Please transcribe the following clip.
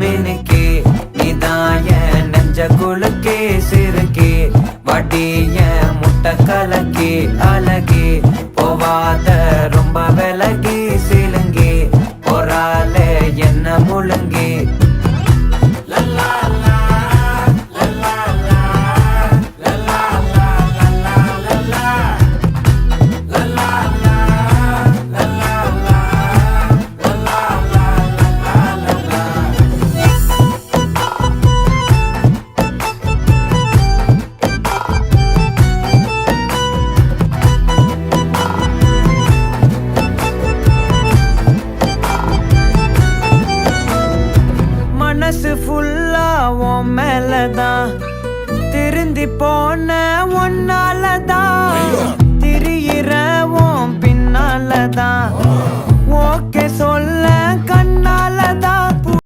மினுக்கே நீதாய நெஞ்ச குலுக்கே சிறுக்கே வடிய முட்டை கலக்கே அழகே போவாத ரொம்ப விலகி சிலுங்கி பொறால என்ன முழுங்கி மனசு ஃபுல்லா உன் மேலதான் திருந்தி போன ஒன்னாலதான் திரியிற உன் பின்னாலதான் ஓகே சொல்ல கண்ணாலதான்